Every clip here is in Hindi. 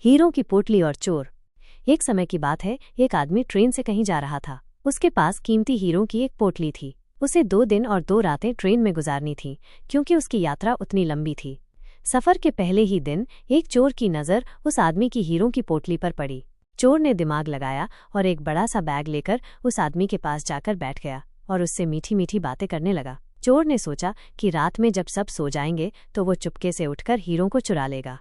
हीरों की पोटली और चोर। एक समय की बात है, एक आदमी ट्रेन से कहीं जा रहा था। उसके पास कीमती हीरों की एक पोटली थी। उसे 2 दिन और 2 रातें ट्रेन में गुजारनी थी, क्योंकि उसकी यात्रा उतनी लंबी थी। सफर के पहले ही दिन एक चोर की नज़र उस आदमी की हीरों की पोटली पर पड़ी। चोर ने दिमाग लगाया और एक बड़ा सा बैग लेकर उस आदमी के पास जाकर बैठ गया और उससे मीठी मीठी बातें करने लगा। चोर ने सोचा कि रात में जब सब सो जाएंगे तो वो चुपके से उठकर हीरों को चुरा लेगा।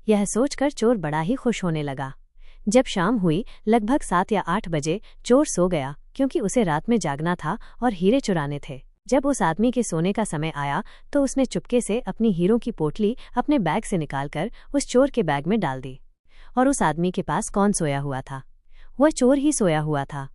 यह सोचकर चोर बड़ा ही खुश होने लगा। जब शाम हुई, लगभग 7 या 8 बजे, चोर सो गया, क्योंकि उसे रात में जागना था और हीरे चुराने थे। जब उस आदमी के सोने का समय आया तो उसने चुपके से अपनी हीरों की पोटली अपने बैग से निकालकर उस चोर के बैग में डाल दी। और उस आदमी के पास कौन सोया हुआ था? वह चोर ही सोया हुआ था।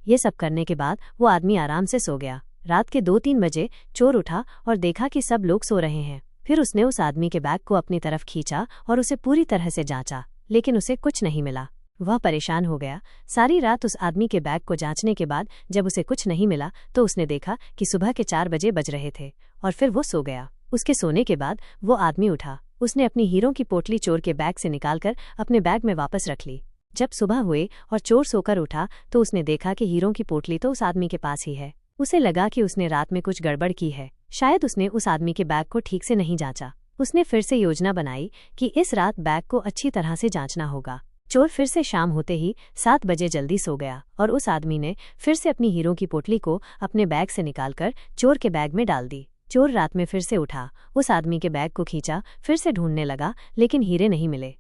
ये सब करने के बाद वो आदमी आराम से सो गया। रात के 2-3 बजे चोर उठा और देखा कि सब लोग सो रहे हैं। फिर उसने उस आदमी के बैग को अपनी तरफ खींचा और उसे पूरी तरह से जांचा, लेकिन उसे कुछ नहीं मिला। वह परेशान हो गया। सारी रात उस आदमी के बैग को जांचने के बाद जब उसे कुछ नहीं मिला तो उसने देखा कि सुबह के 4 बजे बज रहे थे और फिर वो सो गया। उसके सोने के बाद वो आदमी उठा। उसने अपनी हीरों की पोटली चोर के बैग से निकालकर अपने बैग में वापस रख ली। जब सुबह हुए और चोर सोकर उठा तो उसने देखा कि हीरों की पोटली तो उस आदमी के पास ही है। उसे लगा कि उसने रात में कुछ गड़बड़ की है। शायद उसने उस आदमी के बैग को ठीक से नहीं जांचा। उसने फिर से योजना बनाई कि इस रात बैग को अच्छी तरह से जांचना होगा। चोर फिर से शाम होते ही 7 बजे जल्दी सो गया और उस आदमी ने फिर से अपनी हीरों की पोटली को अपने बैग से निकालकर चोर के बैग में डाल दी। चोर रात में फिर से उठा, उस आदमी के बैग को खींचा, फिर से ढूंढने लगा, लेकिन हीरे नहीं मिले।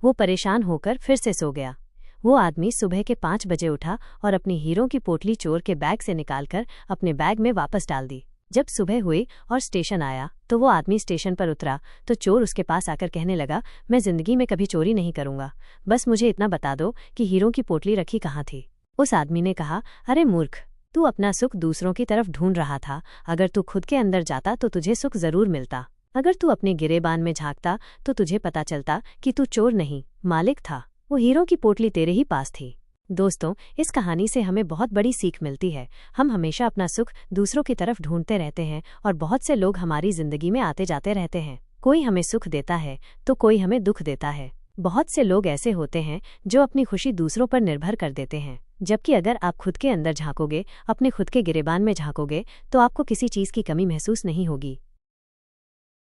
वो परेशान होकर फिर से सो गया। वो आदमी सुबह के 5 बजे उठा और अपनी हीरों की पोटली चोर के बैग से निकालकर अपने बैग में वापस डाल दी। जब सुबह हुई और स्टेशन आया तो वो आदमी स्टेशन पर उतरा तो चोर उसके पास आकर कहने लगा, मैं जिंदगी में कभी चोरी नहीं करूंगा, बस मुझे इतना बता दो कि हीरों की पोटली रखी कहाँ थी। उस आदमी ने कहा, अरे मूर्ख, तू अपना सुख दूसरों की तरफ ढूंढ रहा था। अगर तू खुद के अंदर जाता तो तुझे सुख जरूर मिलता। अगर तू अपने गिरेबान में झांकता तो तुझे पता चलता कि तू चोर नहीं, मालिक था। वो हीरों की पोटली तेरे ही पास थी। दोस्तों, इस कहानी से हमें बहुत बड़ी सीख मिलती है। हम हमेशा अपना सुख दूसरों की तरफ ढूंढते रहते हैं और बहुत से लोग हमारी जिंदगी में आते जाते रहते हैं। कोई हमें सुख देता है तो कोई हमें दुख देता है। बहुत से लोग ऐसे होते हैं जो अपनी खुशी दूसरों पर निर्भर कर देते हैं, जबकि अगर आप खुद के अंदर झांकोगे, अपने खुद के गिरेबान में झांकोगे, तो आपको किसी चीज़ की कमी महसूस नहीं होगी।